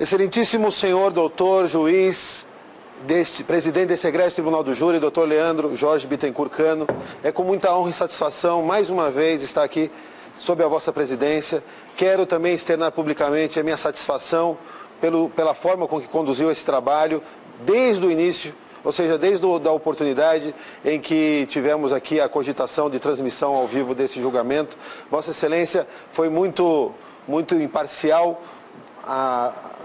Excelentíssimo senhor doutor, juiz, presidente desse egrégio Tribunal do Júri, doutor Leandro Jorge Bittencourt Cano, é com muita honra e satisfação, mais uma vez, estar aqui sob a vossa presidência. Quero também externar publicamente a minha satisfação pela forma com que conduziu esse trabalho desde o início, ou seja, desde a oportunidade em que tivemos aqui a cogitação de transmissão ao vivo desse julgamento. Vossa Excelência foi muito imparcial.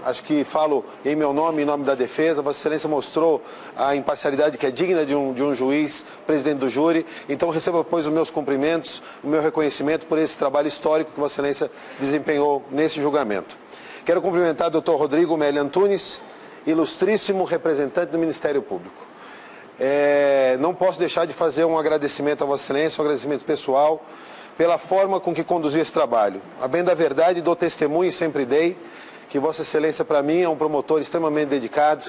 Acho que falo em meu nome, em nome da defesa. Vossa Excelência mostrou a imparcialidade que é digna de um juiz, presidente do júri. Então receba, pois, os meus cumprimentos, o meu reconhecimento por esse trabalho histórico que Vossa Excelência desempenhou nesse julgamento. Quero cumprimentar o doutor Rodrigo Meli Antunes, ilustríssimo representante do Ministério Público. Não posso deixar de fazer um agradecimento a Vossa Excelência, um agradecimento pessoal, pela forma com que conduziu esse trabalho. A bem da verdade, dou testemunho e sempre dei que Vossa Excelência, para mim, é um promotor extremamente dedicado.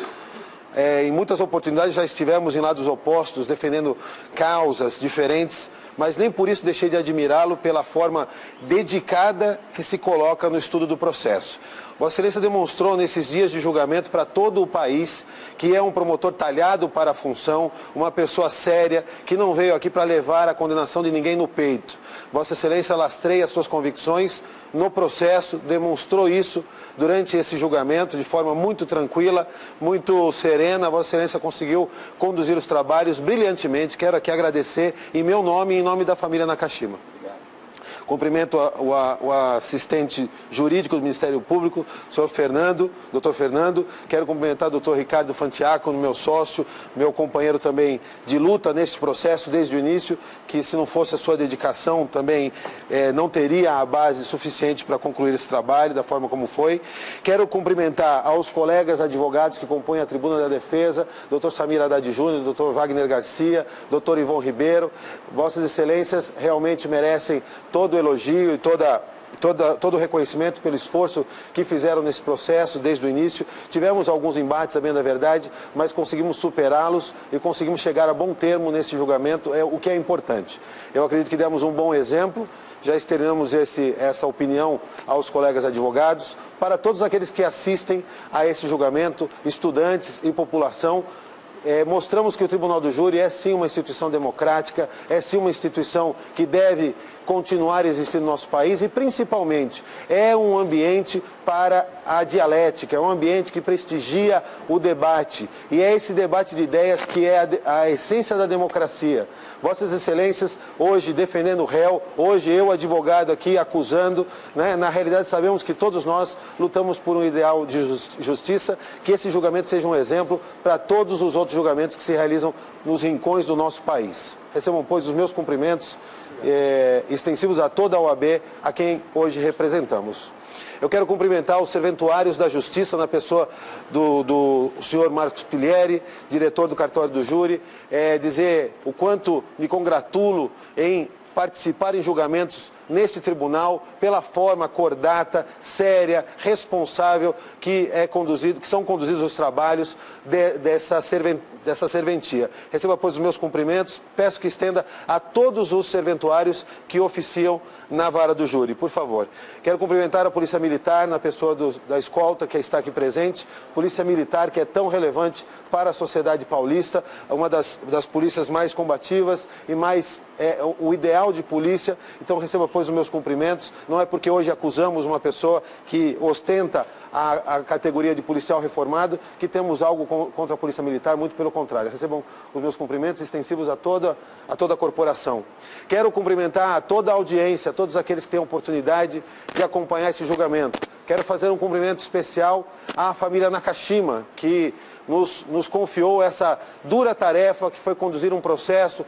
Em muitas oportunidades já estivemos em lados opostos, defendendo causas diferentes, mas nem por isso deixei de admirá-lo pela forma dedicada que se coloca no estudo do processo. Vossa Excelência demonstrou nesses dias de julgamento para todo o país que é um promotor talhado para a função, uma pessoa séria, que não veio aqui para levar a condenação de ninguém no peito. Vossa Excelência lastreia suas convicções no processo, demonstrou isso durante esse julgamento de forma muito tranquila, muito serena. Vossa Excelência conseguiu conduzir os trabalhos brilhantemente. Quero aqui agradecer em meu nome e em nome da família Nakashima. Cumprimento o assistente jurídico do Ministério Público, senhor Fernando, doutor Fernando. Quero cumprimentar o doutor Ricardo Fantiaco, meu sócio, meu companheiro também de luta neste processo desde o início, que se não fosse a sua dedicação também não teria a base suficiente para concluir esse trabalho da forma como foi. Quero cumprimentar aos colegas advogados que compõem a tribuna da defesa, doutor Samir Haddad Júnior, doutor Wagner Garcia, doutor Ivon Ribeiro. Vossas Excelências realmente merecem todo o elogio e todo o reconhecimento pelo esforço que fizeram nesse processo desde o início. Tivemos alguns embates, a bem da verdade, mas conseguimos superá-los e conseguimos chegar a bom termo nesse julgamento, o que é importante. Eu acredito que demos um bom exemplo, já externamos essa opinião aos colegas advogados, para todos aqueles que assistem a esse julgamento, estudantes e população. Mostramos que o Tribunal do Júri é sim uma instituição democrática, é sim uma instituição que deve continuar existindo no nosso país e, principalmente, é um ambiente para a dialética, é um ambiente que prestigia o debate. E é esse debate de ideias que é a essência da democracia. Vossas Excelências, hoje defendendo o réu, hoje eu, advogado aqui, acusando, né? Na realidade sabemos que todos nós lutamos por um ideal de justiça, que esse julgamento seja um exemplo para todos os outros julgamentos que se realizam nos rincões do nosso país. Recebam, pois, os meus cumprimentos extensivos a toda a OAB, a quem hoje representamos. Eu quero cumprimentar os serventuários da Justiça, na pessoa do senhor Marcos Pilieri, diretor do cartório do júri, dizer o quanto me congratulo em participar em julgamentos neste tribunal, pela forma cordata, séria, responsável que são conduzidos os trabalhos dessa serventia. Receba, pois, os meus cumprimentos. Peço que estenda a todos os serventuários que oficiam na vara do júri, por favor. Quero cumprimentar a Polícia Militar, na pessoa da escolta que está aqui presente, Polícia Militar, que é tão relevante para a sociedade paulista, uma das polícias mais combativas e mais o ideal de polícia. Então receba, pois, os meus cumprimentos. Não é porque hoje acusamos uma pessoa que ostenta a categoria de policial reformado que temos algo contra a Polícia Militar, muito pelo contrário. Recebam os meus cumprimentos extensivos a toda a corporação. Quero cumprimentar a toda a audiência, a todos aqueles que têm a oportunidade de acompanhar esse julgamento. Quero fazer um cumprimento especial à família Nakashima, que nos confiou essa dura tarefa que foi conduzir um processo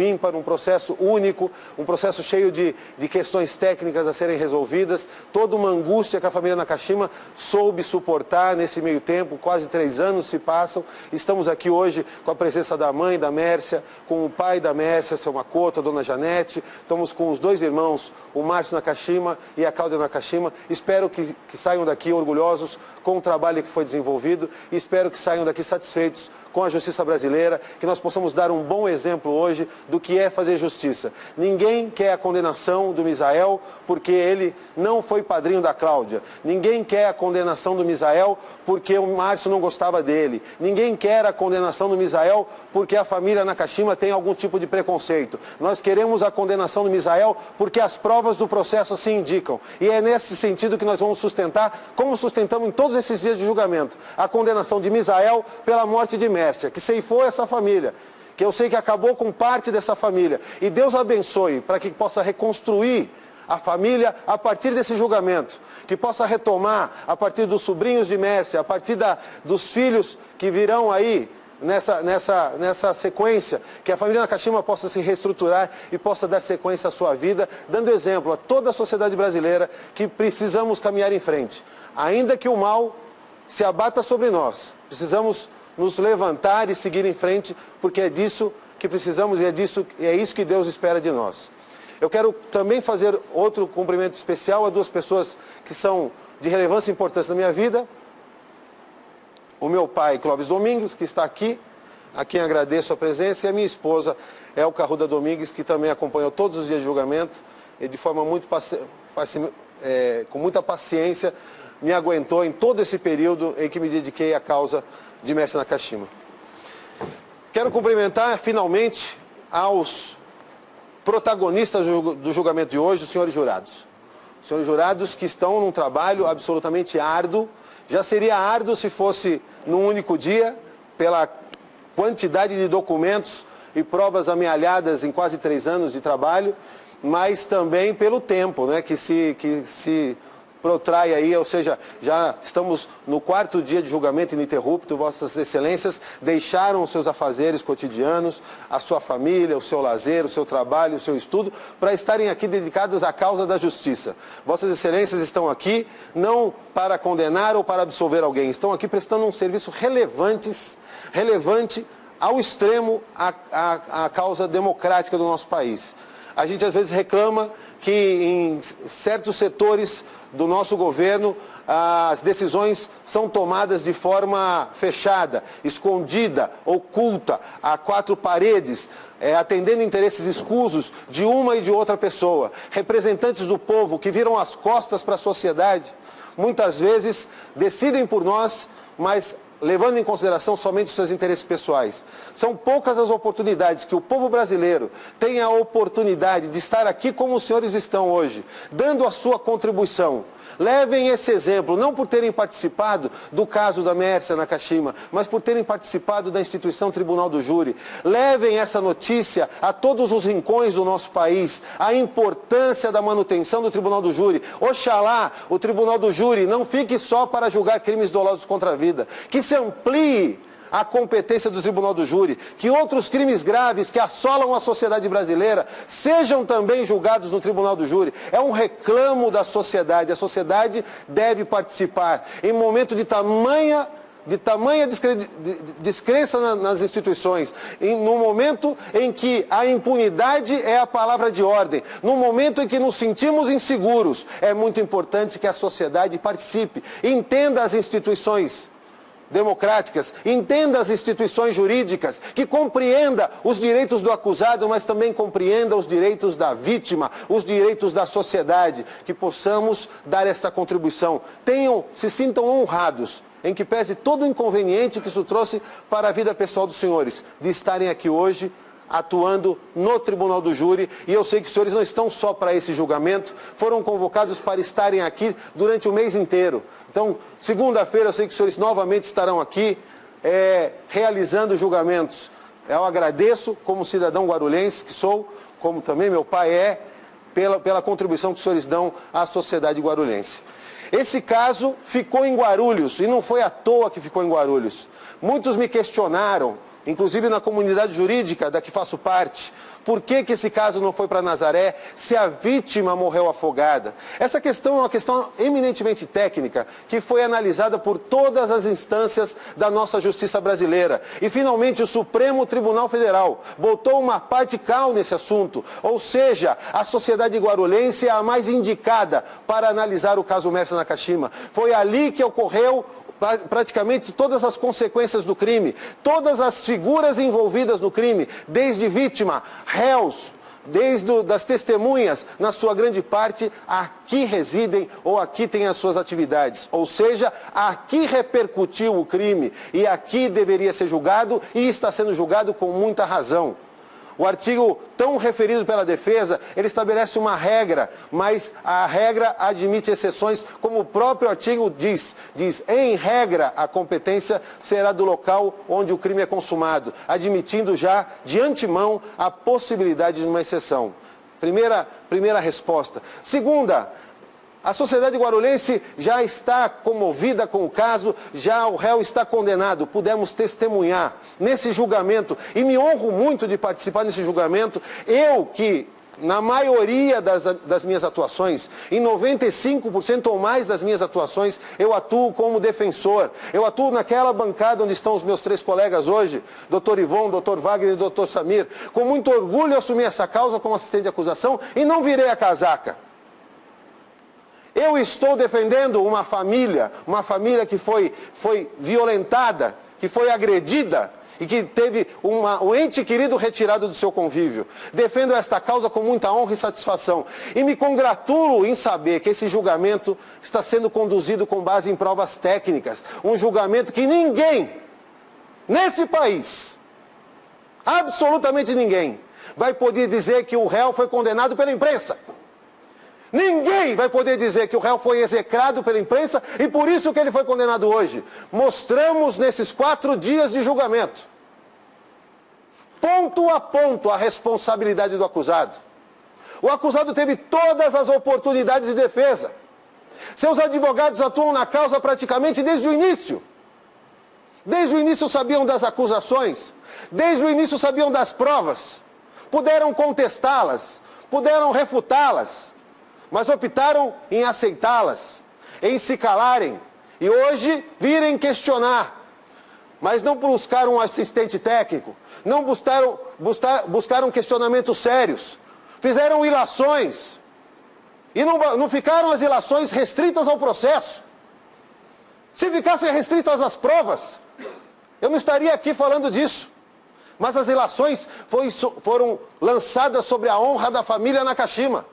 ímpar, um processo único, um processo cheio de questões técnicas a serem resolvidas, toda uma angústia que a família Nakashima soube suportar nesse meio tempo. Quase 3 anos se passam. Estamos aqui hoje com a presença da mãe da Mércia, com o pai da Mércia, seu Makoto, a dona Janete. Estamos com os 2 irmãos, o Márcio Nakashima e a Cláudia Nakashima. Espero espero que saiam daqui orgulhosos com o trabalho que foi desenvolvido e espero que saiam daqui satisfeitos com a justiça brasileira, que nós possamos dar um bom exemplo hoje do que é fazer justiça. Ninguém quer a condenação do Misael porque ele não foi padrinho da Cláudia. Ninguém quer a condenação do Misael porque o Márcio não gostava dele. Ninguém quer a condenação do Misael porque a família Nakashima tem algum tipo de preconceito. Nós queremos a condenação do Misael porque as provas do processo assim indicam. E é nesse sentido que nós vamos sustentar, como sustentamos em todos esses dias de julgamento, a condenação de Misael pela morte de Mércia, que ceifou essa família, que eu sei que acabou com parte dessa família. E Deus abençoe para que possa reconstruir a família a partir desse julgamento, que possa retomar a partir dos sobrinhos de Mércia, a partir dos filhos que virão aí nessa sequência, que a família Nakashima possa se reestruturar e possa dar sequência à sua vida, dando exemplo a toda a sociedade brasileira que precisamos caminhar em frente. Ainda que o mal se abata sobre nós, precisamos nos levantar e seguir em frente, porque é disso que precisamos e é isso que Deus espera de nós. Eu quero também fazer outro cumprimento especial a duas pessoas que são de relevância e importância na minha vida. O meu pai, Clóvis Domingues, que está aqui, a quem agradeço a presença, e a minha esposa, Elka Arruda Domingues, que também acompanhou todos os dias de julgamento e de forma com muita paciência me aguentou em todo esse período em que me dediquei à causa de Mércia Nakashima. Quero cumprimentar finalmente aos protagonistas do julgamento de hoje, os senhores jurados. Os senhores jurados que estão num trabalho absolutamente árduo. Já seria árduo se fosse num único dia, pela quantidade de documentos e provas amealhadas em quase 3 anos de trabalho, mas também pelo tempo, né, que se protrai aí, ou seja, já estamos no 4º dia de julgamento ininterrupto. Vossas Excelências deixaram os seus afazeres cotidianos, a sua família, o seu lazer, o seu trabalho, o seu estudo, para estarem aqui dedicados à causa da justiça. Vossas Excelências estão aqui não para condenar ou para absolver alguém, estão aqui prestando um serviço relevante ao extremo à causa democrática do nosso país. A gente às vezes reclama que em certos setores do nosso governo as decisões são tomadas de forma fechada, escondida, oculta, a 4 paredes, atendendo interesses escusos de uma e de outra pessoa. Representantes do povo que viram as costas para a sociedade, muitas vezes decidem por nós, mas levando em consideração somente os seus interesses pessoais. São poucas as oportunidades que o povo brasileiro tem a oportunidade de estar aqui como os senhores estão hoje, dando a sua contribuição. Levem esse exemplo, não por terem participado do caso da Mércia Nakashima, mas por terem participado da instituição Tribunal do Júri. Levem essa notícia a todos os rincões do nosso país, a importância da manutenção do Tribunal do Júri. Oxalá o Tribunal do Júri não fique só para julgar crimes dolosos contra a vida, que se amplie a competência do Tribunal do Júri, que outros crimes graves que assolam a sociedade brasileira sejam também julgados no Tribunal do Júri. É um reclamo da sociedade, a sociedade deve participar. Em momento de tamanha descrença nas instituições, no momento em que a impunidade é a palavra de ordem, no momento em que nos sentimos inseguros, é muito importante que a sociedade participe, entenda as instituições democráticas, entenda as instituições jurídicas, que compreenda os direitos do acusado, mas também compreenda os direitos da vítima, os direitos da sociedade, que possamos dar esta contribuição. Se sintam honrados, em que pese todo o inconveniente que isso trouxe para a vida pessoal dos senhores, de estarem aqui hoje, atuando no Tribunal do Júri, e eu sei que os senhores não estão só para esse julgamento, foram convocados para estarem aqui durante o mês inteiro. Então, segunda-feira eu sei que os senhores novamente estarão aqui, realizando julgamentos. Eu agradeço como cidadão guarulhense que sou, como também meu pai pela contribuição que os senhores dão à sociedade guarulhense. Esse caso ficou em Guarulhos, e não foi à toa que ficou em Guarulhos. Muitos me questionaram, inclusive na comunidade jurídica da que faço parte. Por que esse caso não foi para Nazaré se a vítima morreu afogada? Essa questão é uma questão eminentemente técnica que foi analisada por todas as instâncias da nossa justiça brasileira. E finalmente o Supremo Tribunal Federal botou uma parte cal nesse assunto. Ou seja, a sociedade guarulhense é a mais indicada para analisar o caso Mersa Nakashima. Foi ali que ocorreu praticamente todas as consequências do crime, todas as figuras envolvidas no crime, desde vítima, réus, desde das testemunhas, na sua grande parte, aqui residem ou aqui têm as suas atividades. Ou seja, aqui repercutiu o crime e aqui deveria ser julgado e está sendo julgado com muita razão. O artigo tão referido pela defesa, ele estabelece uma regra, mas a regra admite exceções, como o próprio artigo diz. Diz, em regra, a competência será do local onde o crime é consumado, admitindo já, de antemão, a possibilidade de uma exceção. Primeira resposta. Segunda, a sociedade guarulhense já está comovida com o caso, já o réu está condenado. Pudemos testemunhar nesse julgamento, e me honro muito de participar nesse julgamento, eu que, na maioria das minhas atuações, em 95% ou mais das minhas atuações, eu atuo como defensor. Eu atuo naquela bancada onde estão os meus 3 colegas hoje, Dr. Ivon, Dr. Wagner e Dr. Samir. Com muito orgulho eu assumi essa causa como assistente de acusação e não virei a casaca. Eu estou defendendo uma família que foi violentada, que foi agredida e que teve um ente querido retirado do seu convívio. Defendo esta causa com muita honra e satisfação. E me congratulo em saber que esse julgamento está sendo conduzido com base em provas técnicas. Um julgamento que ninguém, nesse país, absolutamente ninguém, vai poder dizer que o réu foi condenado pela imprensa. Ninguém vai poder dizer que o réu foi execrado pela imprensa e por isso que ele foi condenado hoje. Mostramos nesses 4 dias de julgamento, ponto a ponto, a responsabilidade do acusado. O acusado teve todas as oportunidades de defesa. Seus advogados atuam na causa praticamente desde o início. Desde o início sabiam das acusações, desde o início sabiam das provas. Puderam contestá-las, puderam refutá-las, mas optaram em aceitá-las, em se calarem e hoje virem questionar. Mas não buscaram um assistente técnico, não buscaram questionamentos sérios, fizeram ilações e não ficaram as ilações restritas ao processo. Se ficassem restritas às provas, eu não estaria aqui falando disso. Mas as ilações foram lançadas sobre a honra da família Nakashima.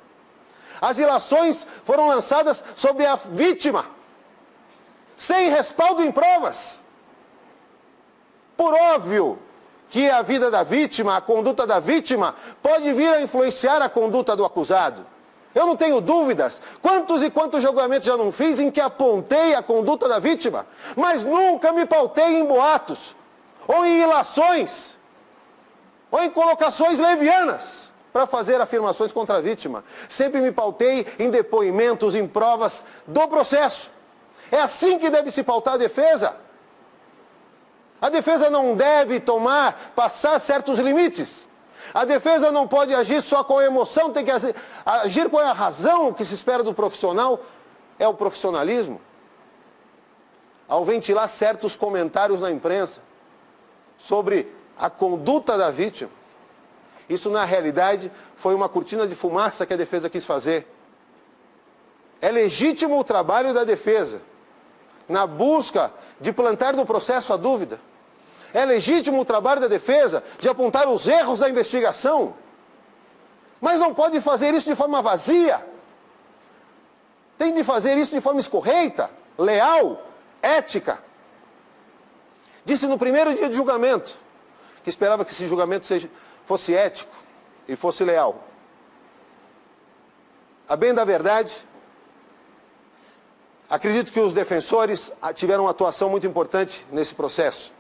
As ilações foram lançadas sobre a vítima, sem respaldo em provas. Por óbvio que a vida da vítima, a conduta da vítima, pode vir a influenciar a conduta do acusado. Eu não tenho dúvidas. Quantos e quantos julgamentos já não fiz em que apontei a conduta da vítima, mas nunca me pautei em boatos, ou em ilações, ou em colocações levianas para fazer afirmações contra a vítima. Sempre me pautei em depoimentos, em provas do processo. É assim que deve se pautar a defesa. A defesa não deve passar certos limites. A defesa não pode agir só com a emoção, tem que agir com a razão. O que se espera do profissional é o profissionalismo. Ao ventilar certos comentários na imprensa sobre a conduta da vítima, isso, na realidade, foi uma cortina de fumaça que a defesa quis fazer. É legítimo o trabalho da defesa na busca de plantar no processo a dúvida. É legítimo o trabalho da defesa de apontar os erros da investigação. Mas não pode fazer isso de forma vazia. Tem de fazer isso de forma escorreita, leal, ética. Disse no primeiro dia de julgamento que esperava que esse julgamento fosse ético e fosse leal. A bem da verdade, acredito que os defensores tiveram uma atuação muito importante nesse processo.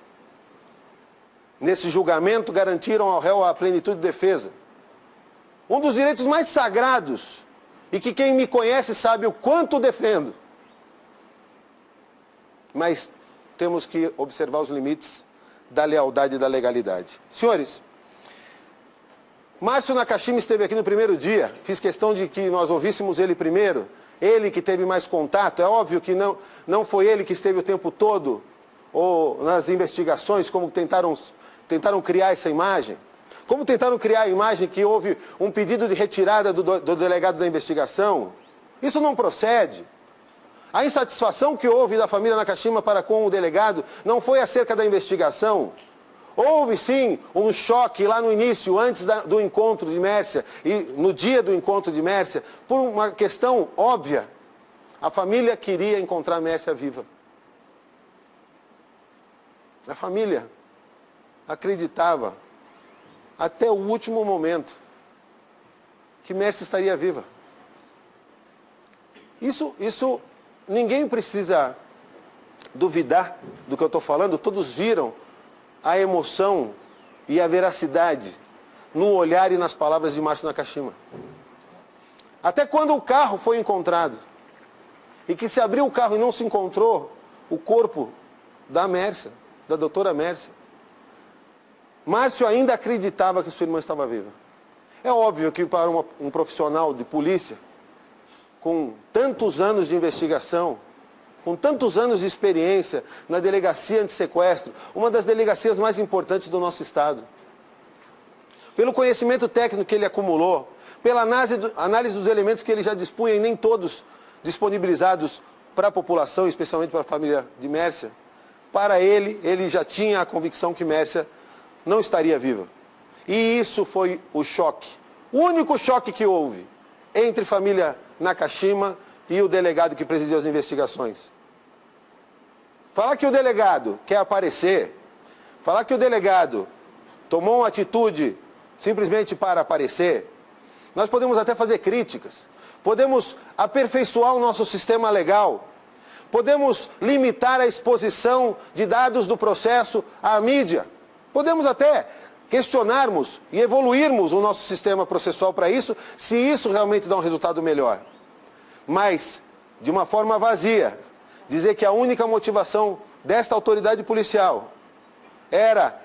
Nesse julgamento, garantiram ao réu a plenitude de defesa. Um dos direitos mais sagrados, e que quem me conhece sabe o quanto defendo. Mas temos que observar os limites da lealdade e da legalidade. Senhores, Márcio Nakashima esteve aqui no primeiro dia, fiz questão de que nós ouvíssemos ele primeiro, ele que teve mais contato. É óbvio que não foi ele que esteve o tempo todo ou nas investigações, como tentaram criar essa imagem. Como tentaram criar a imagem que houve um pedido de retirada do delegado da investigação. Isso não procede. A insatisfação que houve da família Nakashima para com o delegado não foi acerca da investigação. Houve sim um choque lá no início, antes do encontro de Mércia e no dia do encontro de Mércia, por uma questão óbvia. A família queria encontrar Mércia viva. A família acreditava até o último momento que Mércia estaria viva. Isso ninguém precisa duvidar do que eu estou falando, todos viram a emoção e a veracidade no olhar e nas palavras de Márcio Nakashima. Até quando o carro foi encontrado, e que se abriu o carro e não se encontrou o corpo da Mércia, da doutora Mércia, Márcio ainda acreditava que sua irmã estava viva. É óbvio que para um profissional de polícia, com tantos anos de investigação, com tantos anos de experiência na delegacia antissequestro, uma das delegacias mais importantes do nosso estado, pelo conhecimento técnico que ele acumulou, pela análise dos elementos que ele já dispunha, e nem todos disponibilizados para a população, especialmente para a família de Mércia, para ele já tinha a convicção que Mércia não estaria viva. E isso foi o choque, o único choque que houve entre a família Nakashima e o delegado que presidiu as investigações. Falar que o delegado quer aparecer, falar que o delegado tomou uma atitude simplesmente para aparecer, nós podemos até fazer críticas, podemos aperfeiçoar o nosso sistema legal, podemos limitar a exposição de dados do processo à mídia, podemos até questionarmos e evoluirmos o nosso sistema processual para isso, se isso realmente dá um resultado melhor. Mas, de uma forma vazia, dizer que a única motivação desta autoridade policial era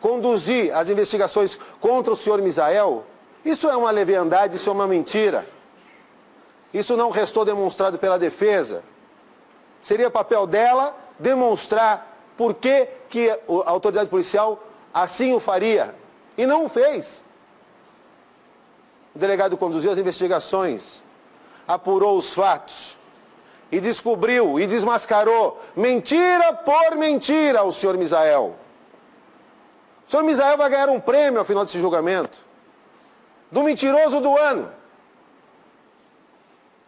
conduzir as investigações contra o senhor Misael, isso é uma leviandade, isso é uma mentira. Isso não restou demonstrado pela defesa. Seria papel dela demonstrar por que a autoridade policial assim o faria. E não o fez. O delegado conduziu as investigações, apurou os fatos e descobriu e desmascarou mentira por mentira ao senhor Misael. O senhor Misael vai ganhar um prêmio ao final desse julgamento, do mentiroso do ano.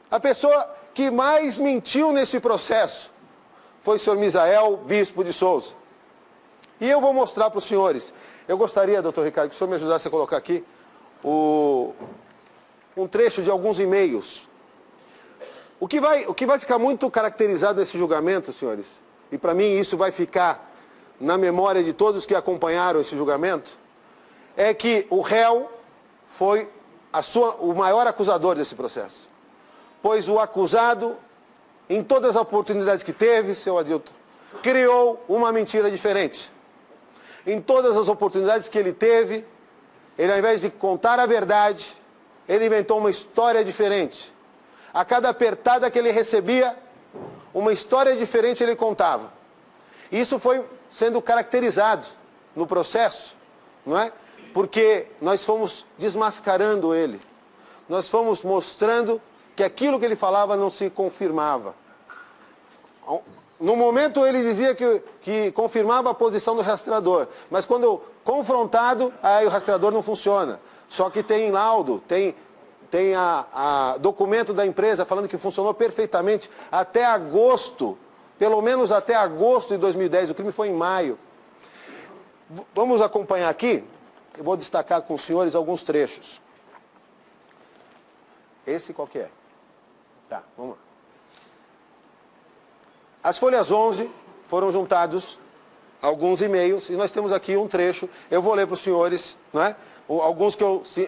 A pessoa que mais mentiu nesse processo foi o senhor Misael Bispo de Souza. E eu vou mostrar para os senhores. Eu gostaria, doutor Ricardo, que o senhor me ajudasse a colocar aqui um trecho de alguns e-mails. O que vai ficar muito caracterizado nesse julgamento, senhores, e para mim isso vai ficar na memória de todos que acompanharam esse julgamento, é que o réu foi o maior acusador desse processo. Pois o acusado, em todas as oportunidades que teve, seu Adilton, criou uma mentira diferente. Em todas as oportunidades que ele teve, ele, ao invés de contar a verdade, ele inventou uma história diferente. A cada apertada que ele recebia, uma história diferente ele contava. Isso foi sendo caracterizado no processo, não é? Porque nós fomos desmascarando ele. Nós fomos mostrando que aquilo que ele falava não se confirmava. No momento ele dizia que confirmava a posição do rastreador, mas quando confrontado, aí o rastreador não funciona. Só que tem laudo, tem documento da empresa falando que funcionou perfeitamente até agosto, pelo menos até agosto de 2010, o crime foi em maio. Vamos acompanhar aqui, eu vou destacar com os senhores alguns trechos. Esse qual que é? Tá, vamos lá. As folhas 11 foram juntados alguns e-mails e nós temos aqui um trecho, eu vou ler para os senhores, não é? Alguns que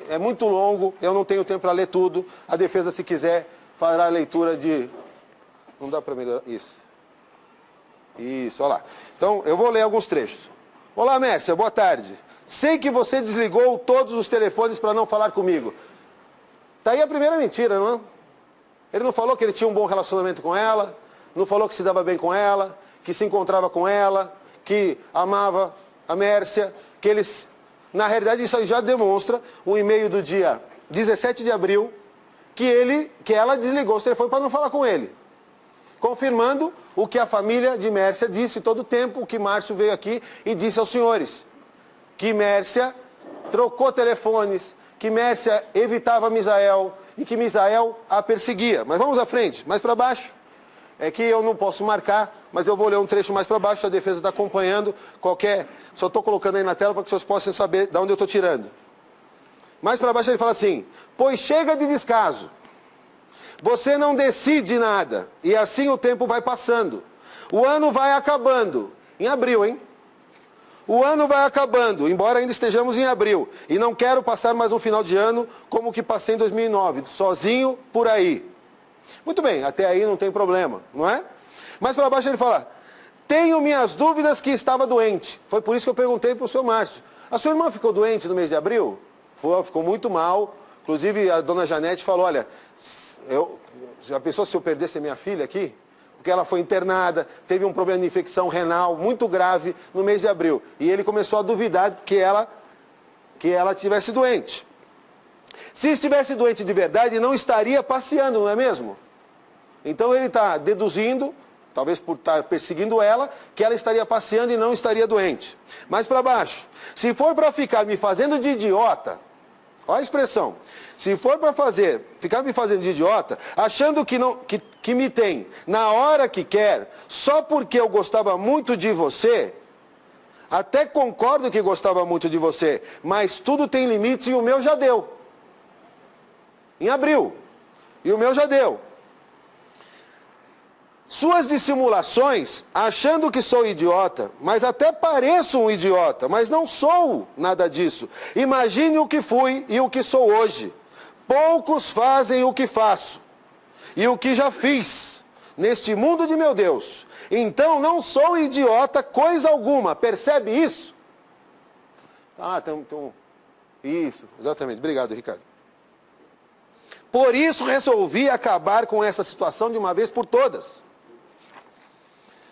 é muito longo, eu não tenho tempo para ler tudo, a defesa, se quiser, fará a leitura de... Não dá para melhorar? Isso, olha lá. Então, eu vou ler alguns trechos. Olá, Mércia, boa tarde. Sei que você desligou todos os telefones para não falar comigo. Tá aí a primeira mentira, não é? Ele não falou que ele tinha um bom relacionamento com ela, não falou que se dava bem com ela, que se encontrava com ela, que amava a Mércia, que eles... Na realidade, isso aí já demonstra um e-mail do dia 17 de abril, que ela desligou os telefones para não falar com ele. Confirmando o que a família de Mércia disse todo o tempo, o que Márcio veio aqui e disse aos senhores. Que Mércia trocou telefones, que Mércia evitava Misael e que Misael a perseguia. Mas vamos à frente, mais para baixo. É que eu não posso marcar, mas eu vou ler um trecho mais para baixo, a defesa está acompanhando qualquer... Só estou colocando aí na tela para que vocês possam saber de onde eu estou tirando. Mais para baixo ele fala assim, pois chega de descaso. Você não decide nada, e assim o tempo vai passando. O ano vai acabando, em abril, hein? O ano vai acabando, embora ainda estejamos em abril. E não quero passar mais um final de ano como o que passei em 2009, sozinho por aí. Muito bem, até aí não tem problema, não é? Mas para baixo ele fala, tenho minhas dúvidas que estava doente. Foi por isso que eu perguntei para o senhor Márcio. A sua irmã ficou doente no mês de abril? Ficou muito mal. Inclusive a dona Janete falou, olha, já pensou se eu perdesse a minha filha aqui? Porque ela foi internada, teve um problema de infecção renal muito grave no mês de abril. E ele começou a duvidar que ela estivesse doente. Se estivesse doente de verdade, não estaria passeando, não é mesmo? Então ele está deduzindo, talvez por estar perseguindo ela, que ela estaria passeando e não estaria doente. Mais para baixo. Se for para ficar me fazendo de idiota, olha a expressão. Se for para ficar me fazendo de idiota, achando que me tem na hora que quer, só porque eu gostava muito de você, até concordo que gostava muito de você, mas tudo tem limite e o meu já deu. Em abril. E o meu já deu. Suas dissimulações, achando que sou idiota, mas até pareço um idiota, mas não sou nada disso. Imagine o que fui e o que sou hoje. Poucos fazem o que faço e o que já fiz neste mundo de meu Deus. Então não sou idiota coisa alguma. Percebe isso? Isso, exatamente. Obrigado, Ricardo. Por isso resolvi acabar com essa situação de uma vez por todas.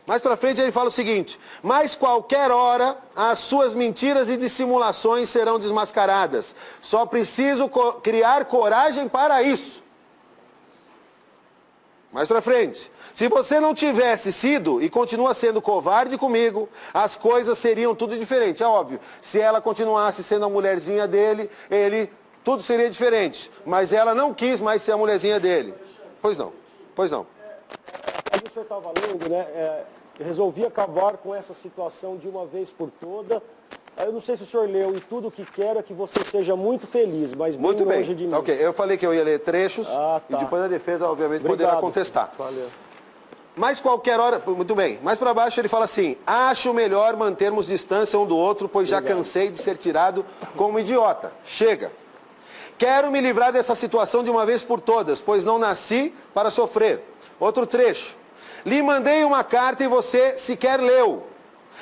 Mais para frente ele fala o seguinte, mas qualquer hora as suas mentiras e dissimulações serão desmascaradas. Só preciso criar coragem para isso. Mais para frente. Se você não tivesse sido e continua sendo covarde comigo, as coisas seriam tudo diferente. É óbvio, se ela continuasse sendo a mulherzinha dele, tudo seria diferente. Mas ela não quis mais ser a mulherzinha dele. Pois não, pois não. Aí o senhor estava lendo, né? Resolvi acabar com essa situação de uma vez por toda. Eu não sei se o senhor leu, e tudo o que quero é que você seja muito feliz, mas bem muito longe bem. de mim. Ok, eu falei que eu ia ler trechos e depois a defesa, obviamente, poderá contestar. Valeu. Mas qualquer hora, muito bem, mais para baixo ele fala assim, acho melhor mantermos distância um do outro, pois já cansei de ser tirado como idiota. Chega. Quero me livrar dessa situação de uma vez por todas, pois não nasci para sofrer. Outro trecho. Lhe mandei uma carta e você sequer leu.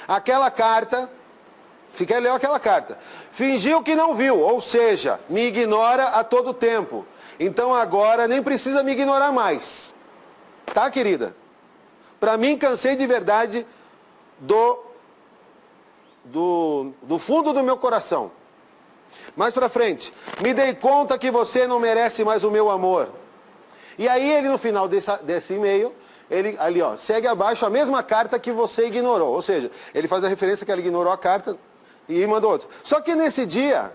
Aquela carta, sequer leu aquela carta. Fingiu que não viu, ou seja, me ignora a todo tempo. Então agora nem precisa me ignorar mais. Tá, querida? Para mim, cansei de verdade do fundo do meu coração. Mais para frente. Me dei conta que você não merece mais o meu amor. E aí ele, no final desse e-mail, ele ali, ó, segue abaixo a mesma carta que você ignorou. Ou seja, ele faz a referência que ela ignorou a carta e mandou outra. Só que nesse dia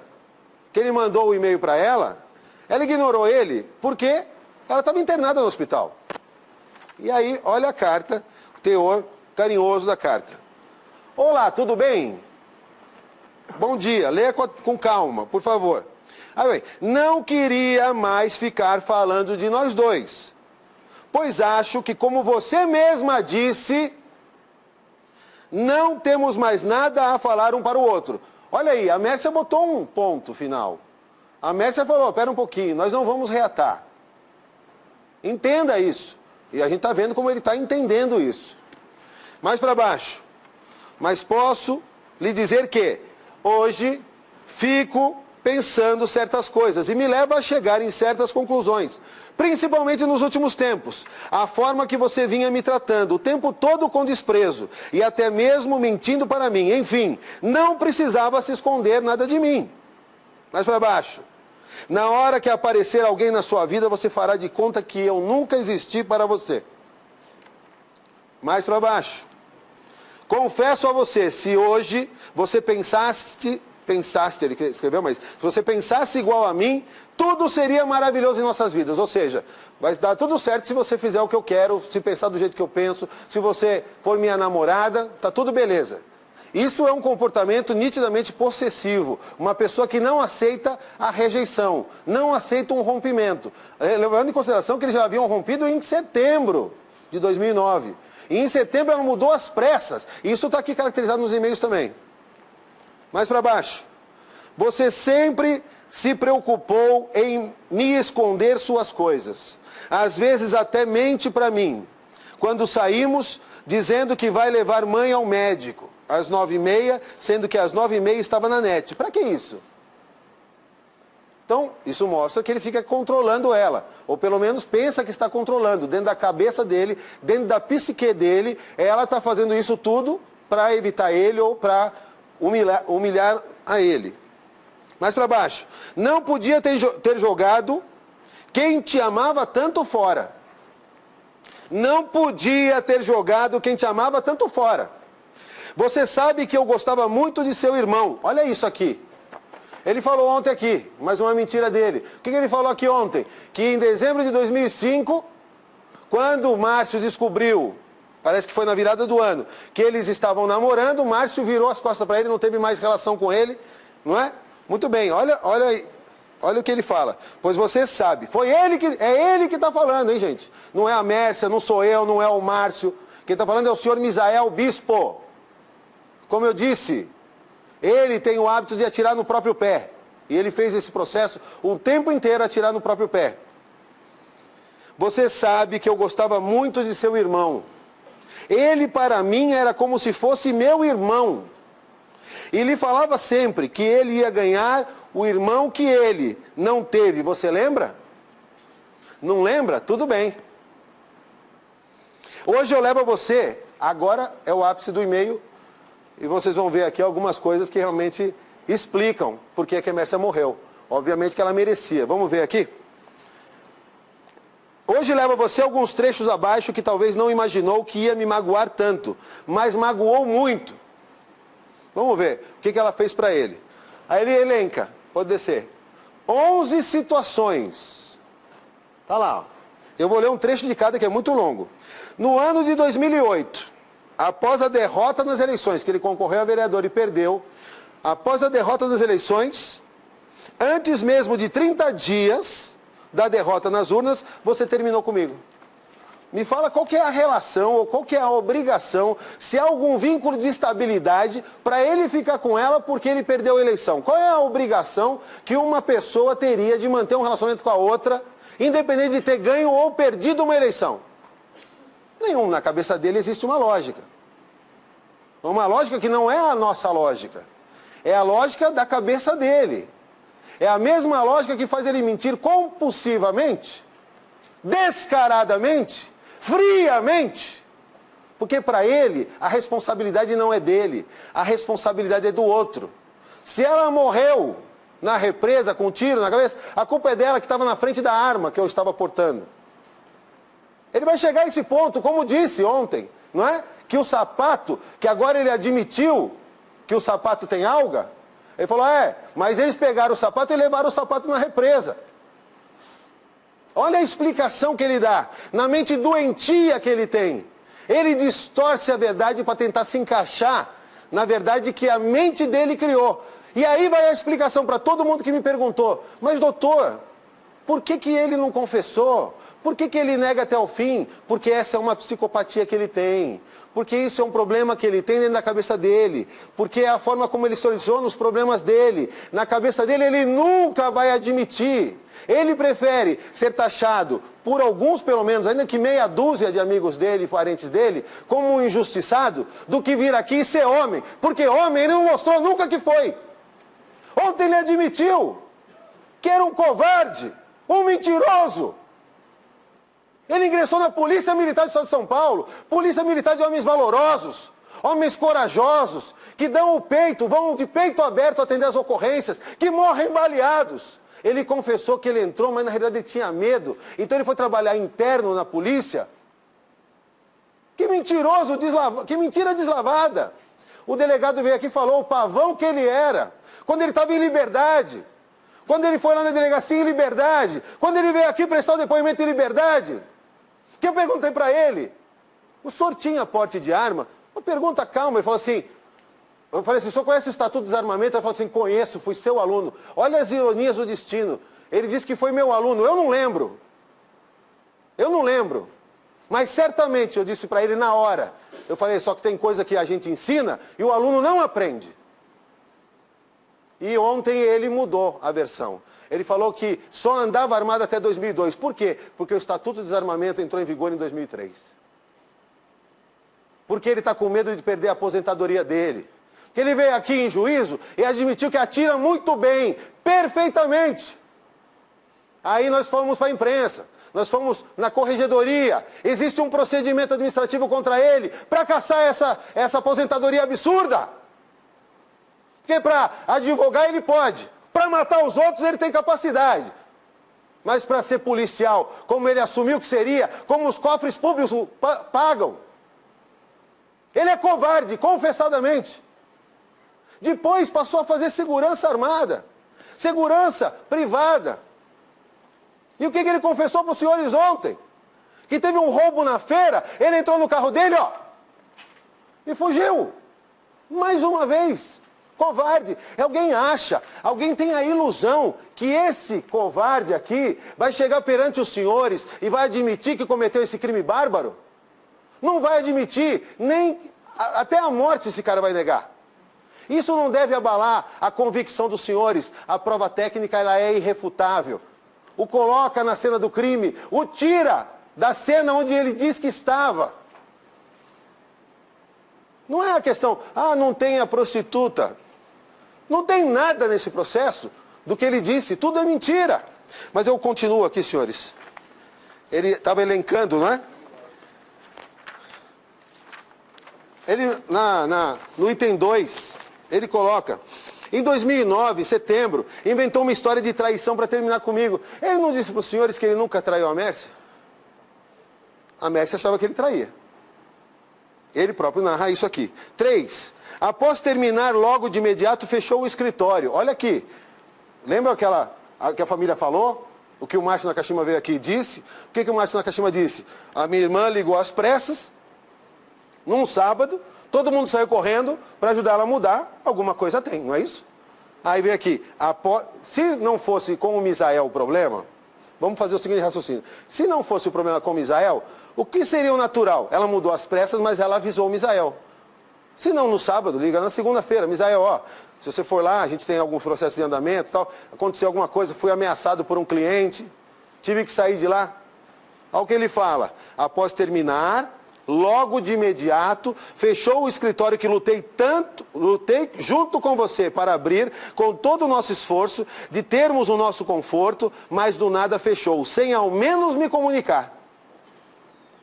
que ele mandou o e-mail para ela ignorou ele porque ela estava internada no hospital. E aí, olha a carta, o teor carinhoso da carta. Olá, tudo bem? Bom dia, leia com calma, por favor. Aí, não queria mais ficar falando de nós dois, pois acho que, como você mesma disse, não temos mais nada a falar um para o outro. Olha aí, a Mércia botou um ponto final. A Mércia falou, espera um pouquinho, nós não vamos reatar. Entenda isso. E a gente está vendo como ele está entendendo isso. Mais para baixo. Mas posso lhe dizer que hoje fico pensando certas coisas e me leva a chegar em certas conclusões, principalmente nos últimos tempos. A forma que você vinha me tratando, o tempo todo com desprezo e até mesmo mentindo para mim. Enfim, não precisava se esconder nada de mim. Mais para baixo. Na hora que aparecer alguém na sua vida, você fará de conta que eu nunca existi para você. Mais para baixo. Confesso a você, se hoje você pensasse, ele escreveu, mas se você pensasse igual a mim, tudo seria maravilhoso em nossas vidas. Ou seja, vai dar tudo certo se você fizer o que eu quero, se pensar do jeito que eu penso, se você for minha namorada, tá tudo beleza. Isso é um comportamento nitidamente possessivo. Uma pessoa que não aceita a rejeição, não aceita um rompimento. Levando em consideração que eles já haviam rompido em setembro de 2009. E em setembro ela mudou às pressas. Isso está aqui caracterizado nos e-mails também. Mais para baixo. Você sempre se preocupou em me esconder suas coisas. Às vezes até mente para mim. Quando saímos, dizendo que vai levar mãe ao médico. Às 9h30, sendo que às 9h30 estava na net. Para que isso? Então, isso mostra que ele fica controlando ela. Ou pelo menos pensa que está controlando. Dentro da cabeça dele, dentro da psique dele, ela está fazendo isso tudo para evitar ele ou para humilhar a ele. Mais para baixo. Não podia ter jogado quem te amava tanto fora. Não podia ter jogado quem te amava tanto fora. Você sabe que eu gostava muito de seu irmão. Olha isso aqui. Ele falou ontem aqui, mais uma mentira dele. O que ele falou aqui ontem? Que em dezembro de 2005, quando o Márcio descobriu, parece que foi na virada do ano, que eles estavam namorando, o Márcio virou as costas para ele, não teve mais relação com ele, não é? Muito bem, olha o que ele fala. Pois você sabe, é ele que está falando, hein, gente? Não é a Mércia, não sou eu, não é o Márcio. Quem está falando é o senhor Misael Bispo. Como eu disse, ele tem o hábito de atirar no próprio pé. E ele fez esse processo o tempo inteiro, atirar no próprio pé. Você sabe que eu gostava muito de seu irmão. Ele para mim era como se fosse meu irmão. E lhe falava sempre que ele ia ganhar o irmão que ele não teve. Você lembra? Não lembra? Tudo bem. Hoje eu levo a você, agora é o ápice do e-mail, e vocês vão ver aqui algumas coisas que realmente explicam por que a Mércia morreu. Obviamente que ela merecia. Vamos ver aqui? Hoje levo a você alguns trechos abaixo que talvez não imaginou que ia me magoar tanto, mas magoou muito. Vamos ver o que ela fez para ele. Aí ele elenca, pode descer, 11 situações. Tá lá, ó. Eu vou ler um trecho de cada que é muito longo. No ano de 2008, após a derrota nas eleições, que ele concorreu a vereador e perdeu, após a derrota nas eleições, antes mesmo de 30 dias da derrota nas urnas, você terminou comigo. Me fala qual que é a relação, ou qual que é a obrigação, se há algum vínculo de estabilidade para ele ficar com ela porque ele perdeu a eleição. Qual é a obrigação que uma pessoa teria de manter um relacionamento com a outra, independente de ter ganho ou perdido uma eleição? Nenhum. Na cabeça dele existe uma lógica. Uma lógica que não é a nossa lógica. É a lógica da cabeça dele. É a mesma lógica que faz ele mentir compulsivamente, descaradamente, friamente. Porque para ele, a responsabilidade não é dele. A responsabilidade é do outro. Se ela morreu na represa com um tiro na cabeça, a culpa é dela que estava na frente da arma que eu estava portando. Ele vai chegar a esse ponto, como disse ontem, não é? Que o sapato, que agora ele admitiu que o sapato tem alga, ele falou, mas eles pegaram o sapato e levaram o sapato na represa. Olha a explicação que ele dá, na mente doentia que ele tem. Ele distorce a verdade para tentar se encaixar na verdade que a mente dele criou. E aí vai a explicação para todo mundo que me perguntou, mas doutor, por que ele não confessou? Por que ele nega até o fim? Porque essa é uma psicopatia que ele tem. Porque isso é um problema que ele tem dentro da cabeça dele. Porque é a forma como ele soluciona os problemas dele. Na cabeça dele, ele nunca vai admitir. Ele prefere ser taxado por alguns, pelo menos, ainda que meia dúzia de amigos dele e parentes dele, como um injustiçado, do que vir aqui e ser homem. Porque homem ele não mostrou nunca que foi. Ontem ele admitiu que era um covarde, um mentiroso. Ele ingressou na Polícia Militar do Estado de São Paulo, Polícia Militar de homens valorosos, homens corajosos, que dão o peito, vão de peito aberto atender as ocorrências, que morrem baleados. Ele confessou que ele entrou, mas na realidade ele tinha medo. Então ele foi trabalhar interno na polícia. Que mentiroso, que mentira deslavada. O delegado veio aqui e falou o pavão que ele era, quando ele estava em liberdade. Quando ele foi lá na delegacia em liberdade. Quando ele veio aqui prestar o depoimento em liberdade. Que eu perguntei para ele, o senhor tinha porte de arma? Uma pergunta calma, ele falou assim, eu falei assim, o senhor conhece o Estatuto do Desarmamento? Ele falou assim, conheço, fui seu aluno. Olha as ironias do destino. Ele disse que foi meu aluno, eu não lembro. Eu não lembro. Mas certamente, eu disse para ele na hora, eu falei, só que tem coisa que a gente ensina e o aluno não aprende. E ontem ele mudou a versão. Ele falou que só andava armado até 2002. Por quê? Porque o Estatuto de Desarmamento entrou em vigor em 2003. Porque ele está com medo de perder a aposentadoria dele. Porque ele veio aqui em juízo e admitiu que atira muito bem, perfeitamente. Aí nós fomos para a imprensa, nós fomos na corregedoria. Existe um procedimento administrativo contra ele para caçar essa aposentadoria absurda. Porque para advogar ele pode. Para matar os outros ele tem capacidade. Mas para ser policial, como ele assumiu que seria, como os cofres públicos pagam. Ele é covarde, confessadamente. Depois passou a fazer segurança armada. Segurança privada. E o que ele confessou para os senhores ontem? Que teve um roubo na feira, ele entrou no carro dele, ó, e fugiu. Mais uma vez. Covarde. Alguém acha, alguém tem a ilusão que esse covarde aqui vai chegar perante os senhores e vai admitir que cometeu esse crime bárbaro? Não vai admitir, nem até a morte esse cara vai negar. Isso não deve abalar a convicção dos senhores. A prova técnica ela é irrefutável. O coloca na cena do crime, o tira da cena onde ele diz que estava. Não é a questão, não tem a prostituta. Não tem nada nesse processo do que ele disse, tudo é mentira. Mas eu continuo aqui, senhores. Ele estava elencando, não é? Ele, no item 2, ele coloca, em 2009, em setembro, inventou uma história de traição para terminar comigo. Ele não disse para os senhores que ele nunca traiu a Mércia? A Mércia achava que ele traía. Ele próprio narra isso aqui. 3. Após terminar, logo de imediato, fechou o escritório. Olha aqui. Lembra que a família falou? O que o Márcio Nakashima veio aqui e disse? O que o Márcio Nakashima disse? A minha irmã ligou às pressas, num sábado, todo mundo saiu correndo para ajudar ela a mudar. Alguma coisa tem, não é isso? Aí vem aqui. Se não fosse com o Misael o problema, vamos fazer o seguinte raciocínio. Se não fosse o problema com o Misael, o que seria o natural? Ela mudou às pressas, mas ela avisou o Misael. Se não no sábado, liga na segunda-feira. Misael, se você for lá, a gente tem alguns processos de andamento e tal, aconteceu alguma coisa, fui ameaçado por um cliente, tive que sair de lá. Olha o que ele fala. Após terminar, logo de imediato, fechou o escritório que lutei junto com você para abrir, com todo o nosso esforço, de termos o nosso conforto, mas do nada fechou, sem ao menos me comunicar.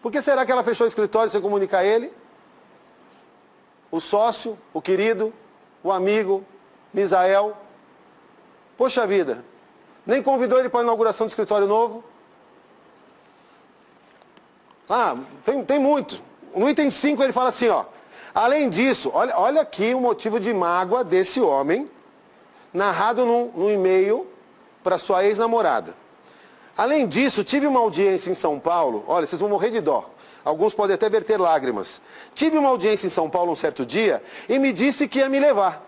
Por que será que ela fechou o escritório sem comunicar ele? O sócio, o querido, o amigo, Misael. Poxa vida, nem convidou ele para a inauguração do escritório novo? Tem muito. No item 5 ele fala assim, além disso, olha aqui o motivo de mágoa desse homem, narrado num e-mail para sua ex-namorada. Além disso, tive uma audiência em São Paulo, olha, vocês vão morrer de dó. Alguns podem até verter lágrimas. Tive uma audiência em São Paulo um certo dia e me disse que ia me levar.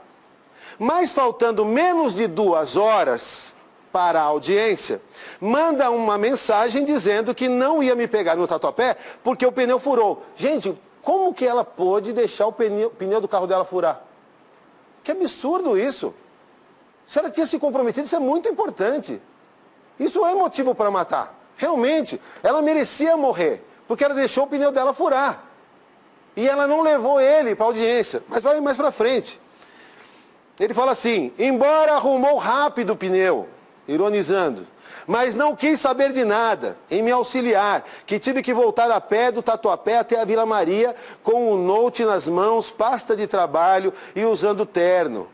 Mas faltando menos de 2 horas para a audiência, manda uma mensagem dizendo que não ia me pegar no Tatuapé porque o pneu furou. Gente, Como que ela pôde deixar o pneu do carro dela furar? Que absurdo isso. Se ela tinha se comprometido, isso é muito importante. Isso é motivo para matar. Realmente, ela merecia morrer, porque ela deixou o pneu dela furar. E ela não levou ele para a audiência. Mas vai mais para frente. Ele fala assim, embora arrumou rápido o pneu, ironizando, mas não quis saber de nada em me auxiliar, que tive que voltar a pé do Tatuapé até a Vila Maria, com o note nas mãos, pasta de trabalho e usando terno.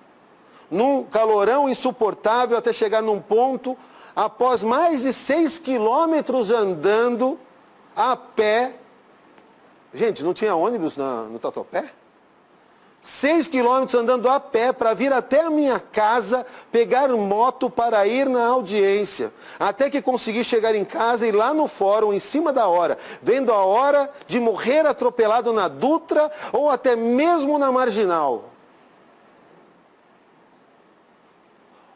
Num calorão insuportável até chegar num ponto, após mais de 6 quilômetros andando a pé. Gente, não tinha ônibus no Tatuapé? 6 quilômetros andando a pé para vir até a minha casa, pegar moto para ir na audiência. Até que consegui chegar em casa e lá no fórum, em cima da hora, vendo a hora de morrer atropelado na Dutra ou até mesmo na Marginal.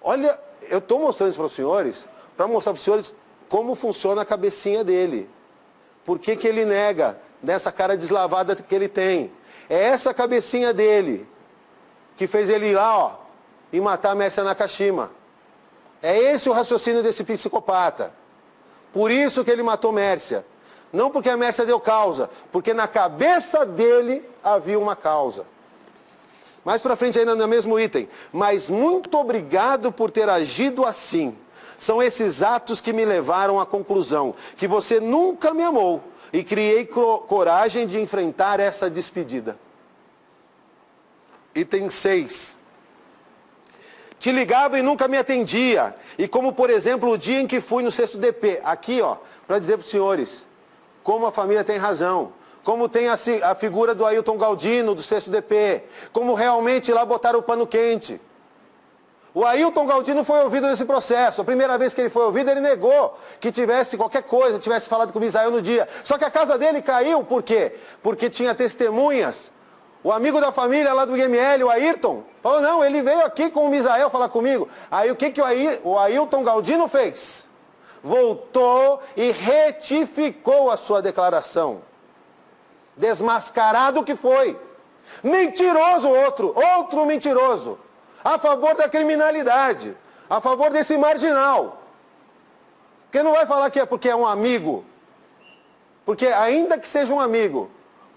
Olha, eu estou mostrando isso para os senhores, para mostrar para os senhores como funciona a cabecinha dele. Por que que ele nega dessa cara deslavada que ele tem? É essa cabecinha dele que fez ele ir lá, ó, e matar a Mércia Nakashima. É esse o raciocínio desse psicopata. Por isso que ele matou Mércia. Não porque a Mércia deu causa, porque na cabeça dele havia uma causa. Mais pra frente ainda no mesmo item. Mas muito obrigado por ter agido assim. São esses atos que me levaram à conclusão que você nunca me amou. E criei coragem de enfrentar essa despedida. Item 6. Te ligava e nunca me atendia. E como, por exemplo, o dia em que fui no 6º DP. Aqui, ó, para dizer para os senhores, como a família tem razão. Como tem a figura do Ailton Galdino, do 6º DP. Como realmente lá botaram o pano quente. O Ailton Galdino foi ouvido nesse processo. A primeira vez que ele foi ouvido, ele negou que tivesse qualquer coisa, tivesse falado com o Misael no dia. Só que a casa dele caiu, por quê? Porque tinha testemunhas. O amigo da família lá do IML, o Ayrton, falou, não, ele veio aqui com o Misael falar comigo. Aí o que o Ailton Galdino fez? Voltou e retificou a sua declaração. Desmascarado que foi. Mentiroso outro mentiroso. A favor da criminalidade, a favor desse marginal. Porque não vai falar que é porque é um amigo. Porque ainda que seja um amigo,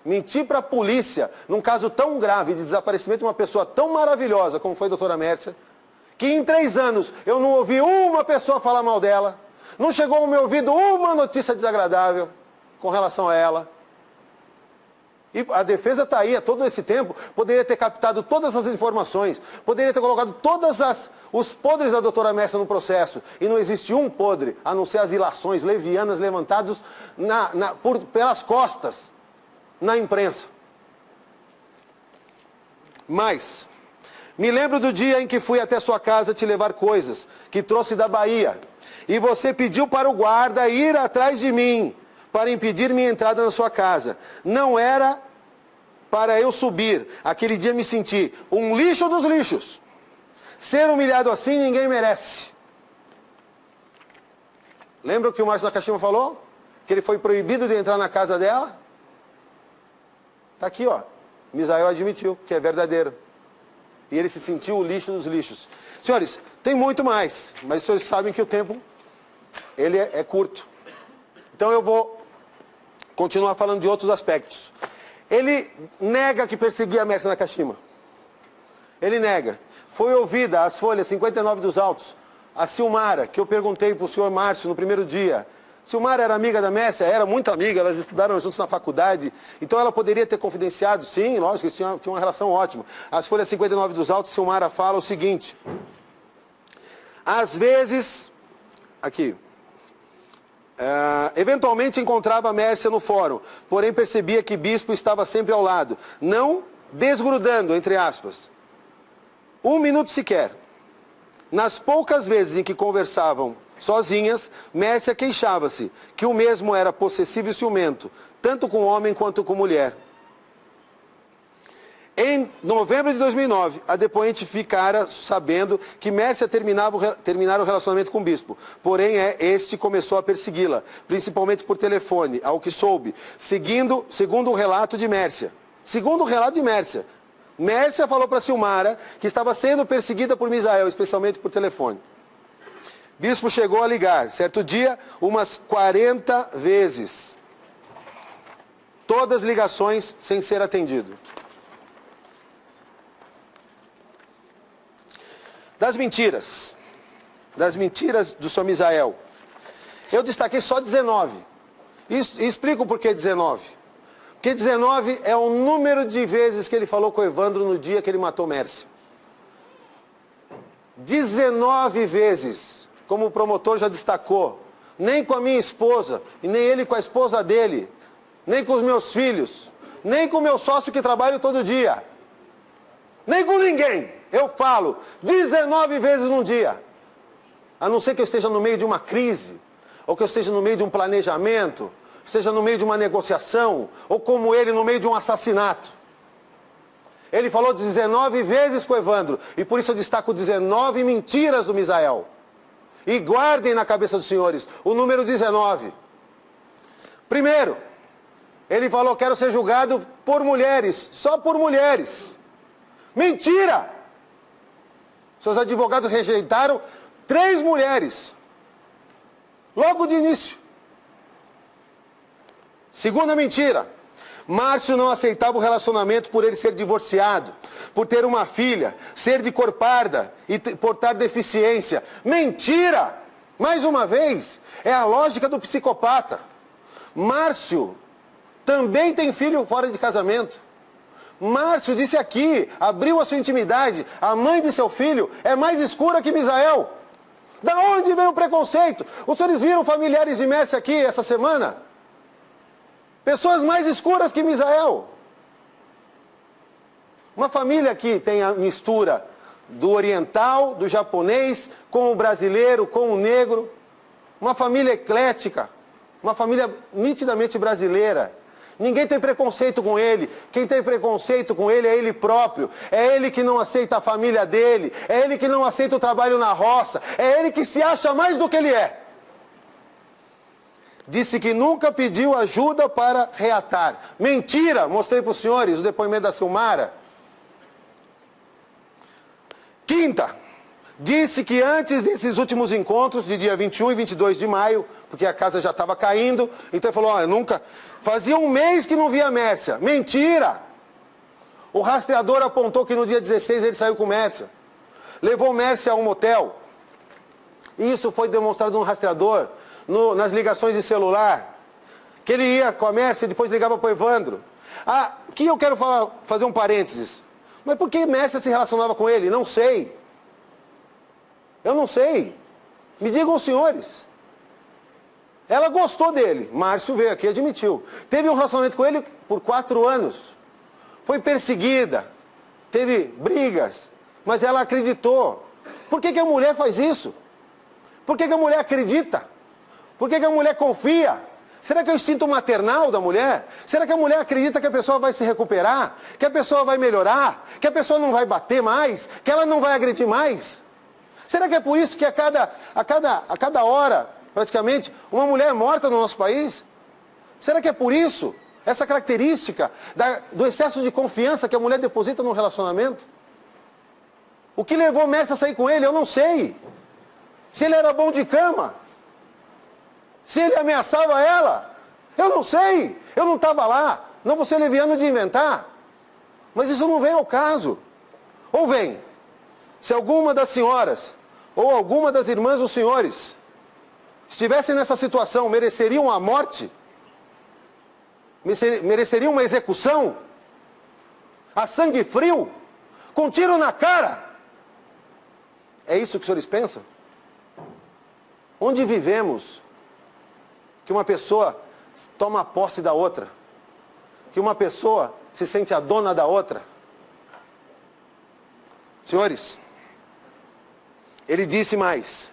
mentir para a polícia, num caso tão grave de desaparecimento de uma pessoa tão maravilhosa como foi a doutora Mércia, que em 3 anos eu não ouvi uma pessoa falar mal dela, não chegou ao meu ouvido uma notícia desagradável com relação a ela. E a defesa está aí, a todo esse tempo, poderia ter captado todas as informações, poderia ter colocado todos os podres da doutora Mércia no processo. E não existe um podre, a não ser as ilações levianas levantadas pelas costas na imprensa. Mas, me lembro do dia em que fui até sua casa te levar coisas que trouxe da Bahia. E você pediu para o guarda ir atrás de mim para impedir minha entrada na sua casa. Não era para eu subir. Aquele dia me senti um lixo dos lixos. Ser humilhado assim ninguém merece. Lembra o que o Márcio Nakashima falou? Que ele foi proibido de entrar na casa dela? Está aqui, ó. Misael admitiu que é verdadeiro. E ele se sentiu o lixo dos lixos. Senhores, tem muito mais, mas os senhores sabem que o tempo ele é curto. Então eu vou continuar falando de outros aspectos. Ele nega que perseguia a Mércia Nakashima. Ele nega. Foi ouvida as folhas 59 dos autos, a Silmara, que eu perguntei para o senhor Márcio no primeiro dia. Silmara era amiga da Mércia? Era muito amiga, elas estudaram juntos na faculdade. Então ela poderia ter confidenciado? Sim, lógico, eles tinham uma relação ótima. As folhas 59 dos autos, Silmara fala o seguinte. Às vezes, aqui... eventualmente encontrava a Mércia no fórum, porém percebia que Bispo estava sempre ao lado, não desgrudando, entre aspas. 1 minuto sequer. Nas poucas vezes em que conversavam sozinhas, Mércia queixava-se que o mesmo era possessivo e ciumento, tanto com homem quanto com mulher. Em novembro de 2009, a depoente ficara sabendo que Mércia terminara o relacionamento com o bispo. Porém, este começou a persegui-la, principalmente por telefone, ao que soube, segundo o relato de Mércia. Segundo o relato de Mércia. Mércia falou para Silmara que estava sendo perseguida por Misael, especialmente por telefone. Bispo chegou a ligar, certo dia, umas 40 vezes. Todas ligações sem ser atendido. Das mentiras do Sr. Misael, eu destaquei só 19. E explico por que 19. Porque 19 é o número de vezes que ele falou com o Evandro no dia que ele matou Mércia. 19 vezes, como o promotor já destacou. Nem com a minha esposa, e nem ele com a esposa dele, nem com os meus filhos, nem com o meu sócio que trabalha todo dia. Nem com ninguém. Eu falo 19 vezes num dia. A não ser que eu esteja no meio de uma crise, ou que eu esteja no meio de um planejamento, esteja no meio de uma negociação, ou como ele no meio de um assassinato. Ele falou 19 vezes com o Evandro, e por isso eu destaco 19 mentiras do Misael. E guardem na cabeça dos senhores o número 19. Primeiro, ele falou: quero ser julgado por mulheres, só por mulheres. Mentira! Seus advogados rejeitaram 3 mulheres. Logo de início. Segunda mentira. Márcio não aceitava o relacionamento por ele ser divorciado, por ter uma filha, ser de cor parda e portar deficiência. Mentira! Mais uma vez, é a lógica do psicopata. Márcio também tem filho fora de casamento. Márcio disse aqui, abriu a sua intimidade, a mãe de seu filho é mais escura que Misael. Da onde vem o preconceito? Os senhores viram familiares de Mércia aqui essa semana? Pessoas mais escuras que Misael. Uma família que tem a mistura do oriental, do japonês, com o brasileiro, com o negro. Uma família eclética, uma família nitidamente brasileira. Ninguém tem preconceito com ele. Quem tem preconceito com ele é ele próprio. É ele que não aceita a família dele. É ele que não aceita o trabalho na roça. É ele que se acha mais do que ele é. Disse que nunca pediu ajuda para reatar. Mentira! Mostrei para os senhores o depoimento da Silmara. Quinta, disse que antes desses últimos encontros, de dia 21 e 22 de maio, porque a casa já estava caindo, então ele falou: olha, nunca... Fazia um mês que não via Mércia. Mentira! O rastreador apontou que no dia 16 ele saiu com Mércia. Levou Mércia a um motel. Isso foi demonstrado no rastreador, nas ligações de celular. Que ele ia com a Mércia e depois ligava para o Evandro. Aqui eu quero fazer um parênteses. Mas por que Mércia se relacionava com ele? Não sei. Eu não sei. Me digam os senhores. Ela gostou dele. Márcio veio aqui e admitiu. Teve um relacionamento com ele por 4 anos. Foi perseguida. Teve brigas. Mas ela acreditou. Por que a mulher faz isso? Por que a mulher acredita? Por que a mulher confia? Será que é o instinto maternal da mulher? Será que a mulher acredita que a pessoa vai se recuperar? Que a pessoa vai melhorar? Que a pessoa não vai bater mais? Que ela não vai agredir mais? Será que é por isso que a cada hora, praticamente, uma mulher é morta no nosso país? Será que é por isso? Essa característica do excesso de confiança que a mulher deposita no relacionamento? O que levou Mércia a sair com ele, eu não sei. Se ele era bom de cama, se ele ameaçava ela, eu não sei. Eu não estava lá. Não vou ser leviano de inventar. Mas isso não vem ao caso. Ou vem. Se alguma das senhoras ou alguma das irmãs dos senhores estivessem nessa situação, mereceriam a morte? Mereceriam uma execução? A sangue frio? Com tiro na cara? É isso que os senhores pensam? Onde vivemos que uma pessoa toma posse da outra? Que uma pessoa se sente a dona da outra? Senhores, ele disse mais.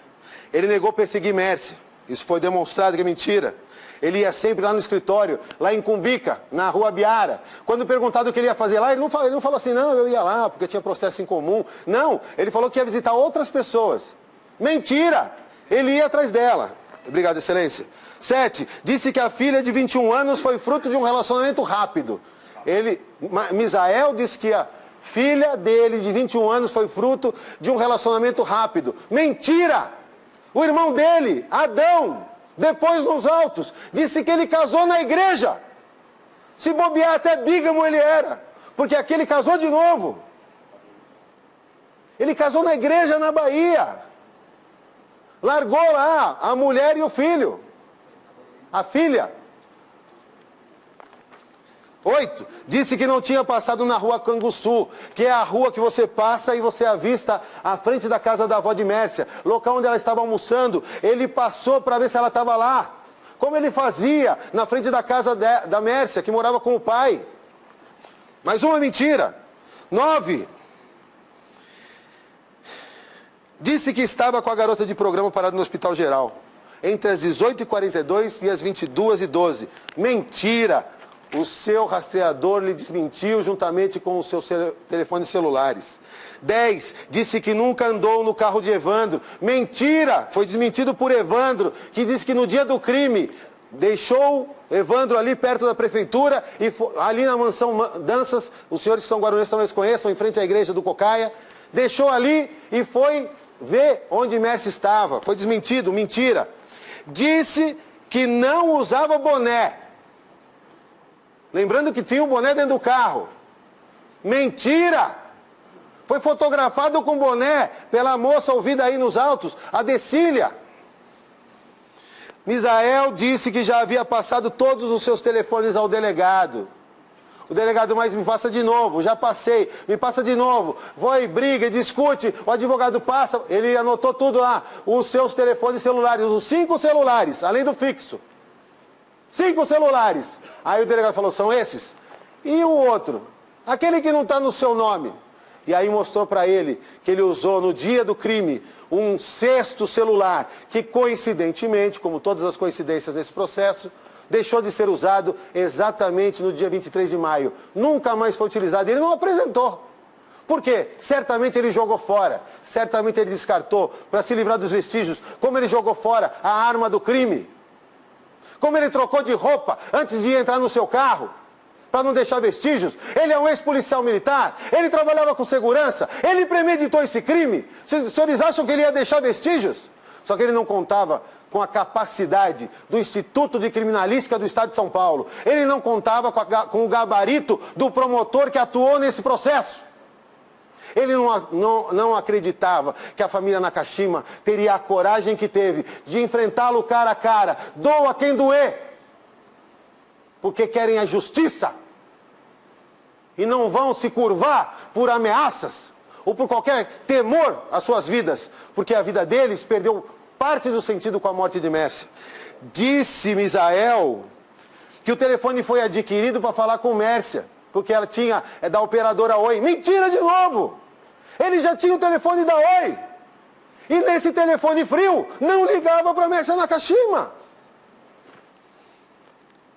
Ele negou perseguir Mércia. Isso foi demonstrado que é mentira. Ele ia sempre lá no escritório, lá em Cumbica, na rua Biara. Quando perguntado o que ele ia fazer lá, ele não falou assim, não, eu ia lá porque tinha processo em comum. Não, ele falou que ia visitar outras pessoas. Mentira! Ele ia atrás dela. Obrigado, excelência. 7. Disse que a filha de 21 anos foi fruto de um relacionamento rápido. Misael disse que a filha dele, de 21 anos, foi fruto de um relacionamento rápido. Mentira! O irmão dele, Adão, depois nos autos, disse que ele casou na igreja. Se bobear, até bígamo ele era, porque aqui ele casou de novo. Ele casou na igreja na Bahia. Largou lá a mulher e o filho. A filha. 8. Disse que não tinha passado na rua Canguçu, que é a rua que você passa e você avista à frente da casa da avó de Mércia, local onde ela estava almoçando. Ele passou para ver se ela estava lá, como ele fazia na frente da casa da Mércia, que morava com o pai. Mais uma mentira. 9. Disse que estava com a garota de programa parada no Hospital Geral, entre as 18h42 e as 22h12. Mentira! O seu rastreador lhe desmentiu juntamente com os seus telefones celulares. 10. Disse que nunca andou no carro de Evandro. Mentira! Foi desmentido por Evandro, que disse que no dia do crime deixou Evandro ali perto da prefeitura, e ali na mansão Danças, os senhores que são guarulhenses talvez conheçam, em frente à igreja do Cocaia, deixou ali e foi ver onde Mércia estava. Foi desmentido, mentira. Disse que não usava boné. Lembrando que tinha um boné dentro do carro. Mentira! Foi fotografado com boné pela moça ouvida aí nos autos, a Decília. Misael disse que já havia passado todos os seus telefones ao delegado. O delegado, mas me passa de novo, já passei, me passa de novo. Vai, briga, discute, o advogado passa, ele anotou tudo lá, os seus telefones celulares, os 5 celulares, além do fixo. 5 celulares. Aí o delegado falou, são esses? E o outro? Aquele que não está no seu nome. E aí mostrou para ele que ele usou no dia do crime um 6º celular, que coincidentemente, como todas as coincidências desse processo, deixou de ser usado exatamente no dia 23 de maio. Nunca mais foi utilizado. Ele não apresentou. Por quê? Certamente ele jogou fora. Certamente ele descartou para se livrar dos vestígios. Como ele jogou fora a arma do crime. Como ele trocou de roupa antes de entrar no seu carro, para não deixar vestígios. Ele é um ex-policial militar, ele trabalhava com segurança, ele premeditou esse crime. Os senhores acham que ele ia deixar vestígios? Só que ele não contava com a capacidade do Instituto de Criminalística do Estado de São Paulo. Ele não contava com o gabarito do promotor que atuou nesse processo. Ele não acreditava que a família Nakashima teria a coragem que teve de enfrentá-lo cara a cara. Doa quem doer. Porque querem a justiça. E não vão se curvar por ameaças ou por qualquer temor às suas vidas. Porque a vida deles perdeu parte do sentido com a morte de Mércia. Disse Misael que o telefone foi adquirido para falar com Mércia. Porque ela tinha, da operadora Oi. Mentira de novo! Ele já tinha o telefone da Oi. E nesse telefone frio, não ligava para Mércia Nakashima.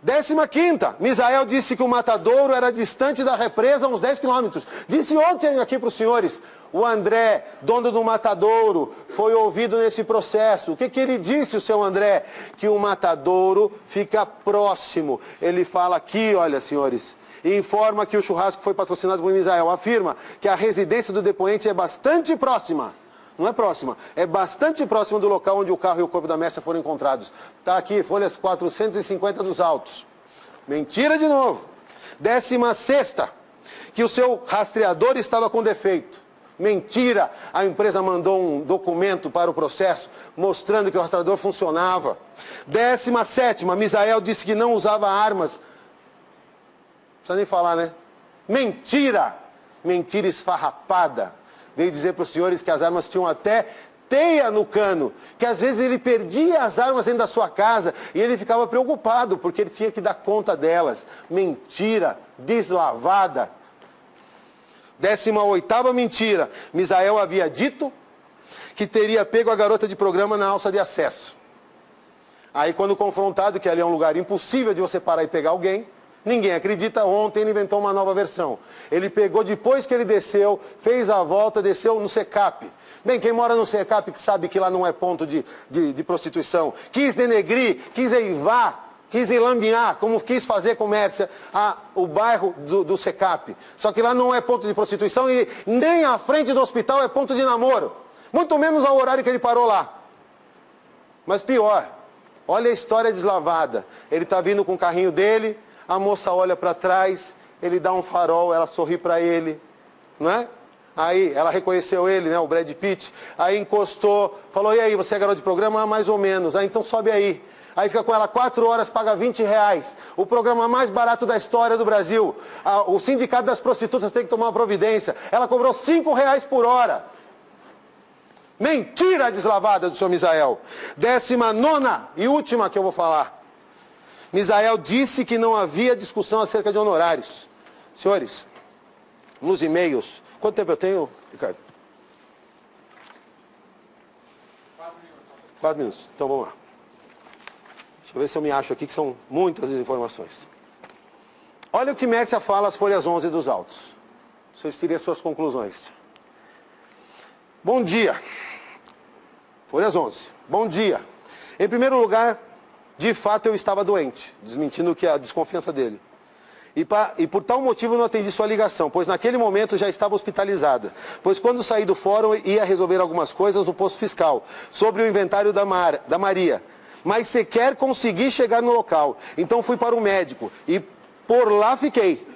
15ª, Misael disse que o matadouro era distante da represa uns 10 quilômetros. Disse ontem aqui para os senhores, o André, dono do matadouro, foi ouvido nesse processo. O que ele disse, o seu André? Que o matadouro fica próximo. Ele fala aqui, olha, senhores, e informa que o churrasco foi patrocinado por Misael. Afirma que a residência do depoente é bastante próxima. Não é próxima, é bastante próxima do local onde o carro e o corpo da Mércia foram encontrados. Está aqui, folhas 450 dos autos. Mentira de novo. 16ª, que o seu rastreador estava com defeito. Mentira, a empresa mandou um documento para o processo mostrando que o rastreador funcionava. 17ª, Misael disse que não usava armas. Não precisa nem falar, né? Mentira! Mentira esfarrapada. Veio dizer para os senhores que as armas tinham até teia no cano, que às vezes ele perdia as armas dentro da sua casa e ele ficava preocupado porque ele tinha que dar conta delas. Mentira, deslavada. 18ª mentira, Misael havia dito que teria pego a garota de programa na alça de acesso. Aí quando confrontado que ali é um lugar impossível de você parar e pegar alguém, ninguém acredita. Ontem ele inventou uma nova versão. Ele pegou, depois que ele desceu, fez a volta, desceu no Secap. Bem, quem mora no Secap que sabe que lá não é ponto de prostituição. Quis denegrir, quis eivar, quis enlambinhar, como quis fazer com Mércia, o bairro do Secap. Só que lá não é ponto de prostituição e nem à frente do hospital é ponto de namoro. Muito menos ao horário que ele parou lá. Mas pior, olha a história deslavada. Ele está vindo com o carrinho dele, a moça olha para trás, ele dá um farol, ela sorri para ele, não é? Aí ela reconheceu ele, né, o Brad Pitt, aí encostou, falou, e aí, você é garoto de programa? Ah, mais ou menos. Aí então sobe aí. Aí fica com ela 4 horas, paga R$20. O programa mais barato da história do Brasil. O sindicato das prostitutas tem que tomar uma providência. Ela cobrou R$5 por hora. Mentira deslavada do senhor Misael. 19ª e última que eu vou falar. Misael disse que não havia discussão acerca de honorários. Senhores, nos e-mails... Quanto tempo eu tenho, Ricardo? 4 minutos. Então vamos lá. Deixa eu ver se eu me acho aqui, que são muitas informações. Olha o que Mércia fala às folhas 11 dos autos. Vocês tirem as suas conclusões. Bom dia. Folhas 11. Bom dia. Em primeiro lugar, de fato eu estava doente, desmentindo que a desconfiança dele. E por tal motivo não atendi sua ligação, pois naquele momento já estava hospitalizada. Pois quando saí do fórum ia resolver algumas coisas no posto fiscal, sobre o inventário da Maria. Mas sequer consegui chegar no local. Então fui para o médico e por lá fiquei.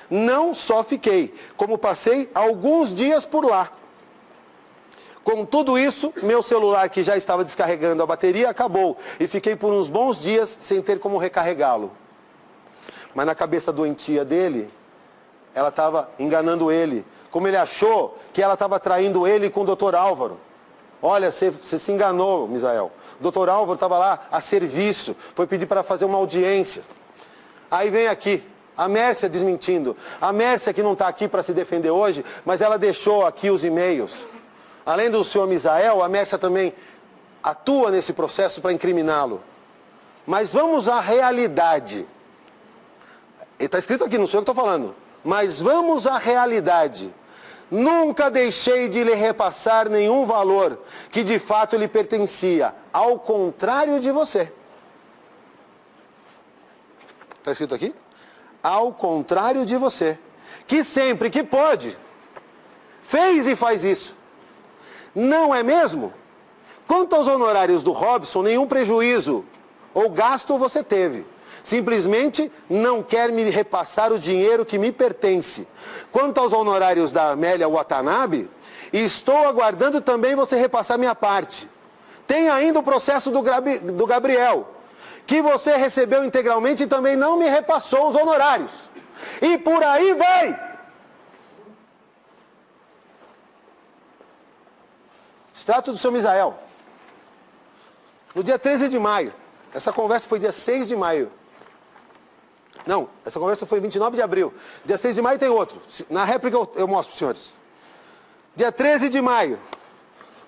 Não só fiquei, como passei alguns dias por lá. Com tudo isso, meu celular, que já estava descarregando a bateria, acabou. E fiquei por uns bons dias sem ter como recarregá-lo. Mas na cabeça doentia dele, ela estava enganando ele. Como ele achou que ela estava traindo ele com o Dr. Álvaro. Olha, você se enganou, Misael. O Dr. Álvaro estava lá a serviço. Foi pedir para fazer uma audiência. Aí vem aqui, a Mércia desmentindo. A Mércia que não está aqui para se defender hoje, mas ela deixou aqui os e-mails. Além do senhor Misael, a Mércia também atua nesse processo para incriminá-lo. Mas vamos à realidade. Está escrito aqui, não sei o que estou falando. Mas vamos à realidade. Nunca deixei de lhe repassar nenhum valor que de fato lhe pertencia. Ao contrário de você. Está escrito aqui? Ao contrário de você. Que sempre que pode, fez e faz isso. Não é mesmo? Quanto aos honorários do Robson, nenhum prejuízo ou gasto você teve. Simplesmente não quer me repassar o dinheiro que me pertence. Quanto aos honorários da Amélia Watanabe, estou aguardando também você repassar minha parte. Tem ainda o processo do Gabriel, que você recebeu integralmente e também não me repassou os honorários. E por aí vai! Extrato do seu Misael. No dia 13 de maio. Essa conversa foi dia 6 de maio. Não, essa conversa foi 29 de abril. Dia 6 de maio tem outro. Na réplica eu mostro para os senhores. Dia 13 de maio.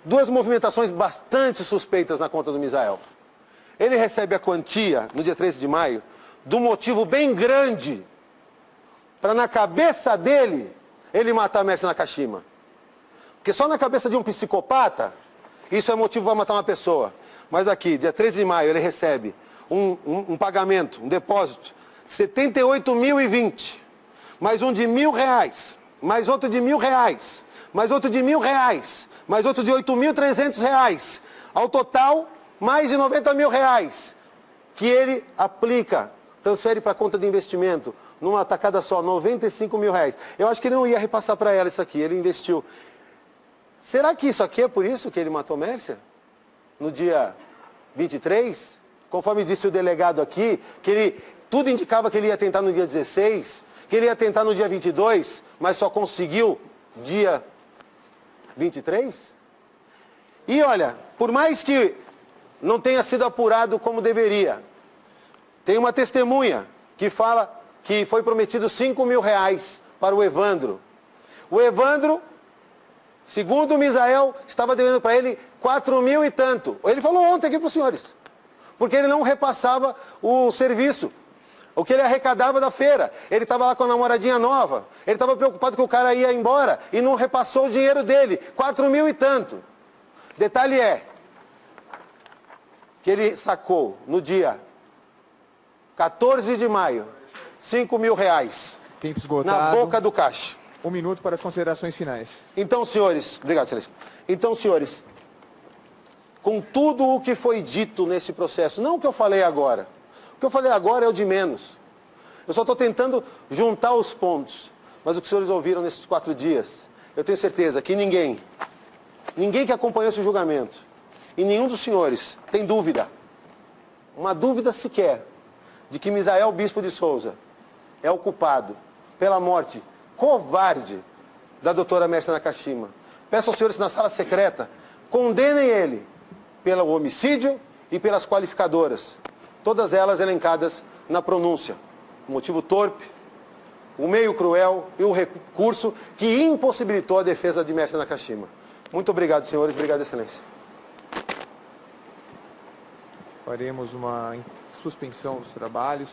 2 movimentações bastante suspeitas na conta do Misael. Ele recebe a quantia, no dia 13 de maio, de um motivo bem grande para, na cabeça dele, ele matar a Mércia Nakashima. Porque só na cabeça de um psicopata, isso é motivo para matar uma pessoa. Mas aqui, dia 13 de maio, ele recebe um pagamento, um depósito, 78.020, mais um de R$1.000, mais outro de R$1.000, mais outro de R$1.000, mais outro de R$8.300. Ao total, mais de R$90 mil, que ele aplica, transfere para a conta de investimento, numa tacada só, R$95 mil. Eu acho que ele não ia repassar para ela isso aqui, ele investiu. Será que isso aqui é por isso que ele matou Mércia? No dia 23? Conforme disse o delegado aqui, que tudo indicava que ele ia tentar no dia 16, que ele ia tentar no dia 22, mas só conseguiu dia 23? E olha, por mais que não tenha sido apurado como deveria, tem uma testemunha que fala que foi prometido R$5 mil para o Evandro. O Evandro, segundo o Misael, estava devendo para ele 4 mil e tanto. Ele falou ontem aqui para os senhores. porque ele não repassava o serviço, o que ele arrecadava da feira. Ele estava lá com a namoradinha nova, ele estava preocupado que o cara ia embora e não repassou o dinheiro dele, 4 mil e tanto. Detalhe é que ele sacou no dia 14 de maio, 5 mil reais. Tempo esgotado. Na boca do caixa. 1 minuto para as considerações finais. Então, senhores, obrigado, excelência. Então, senhores, com tudo o que foi dito nesse processo, não o que eu falei agora. O que eu falei agora é o de menos. Eu só estou tentando juntar os pontos. Mas o que os senhores ouviram nesses 4 dias, eu tenho certeza que ninguém que acompanhou esse julgamento, e nenhum dos senhores tem dúvida, uma dúvida sequer, de que Misael Bispo de Souza é o culpado pela morte covarde da doutora Mércia Nakashima. Peço aos senhores na sala secreta, condenem ele pelo homicídio e pelas qualificadoras, todas elas elencadas na pronúncia. O motivo torpe, o meio cruel e o recurso que impossibilitou a defesa de Mércia Nakashima. Muito obrigado, senhores. Obrigado, excelência. Faremos uma suspensão dos trabalhos.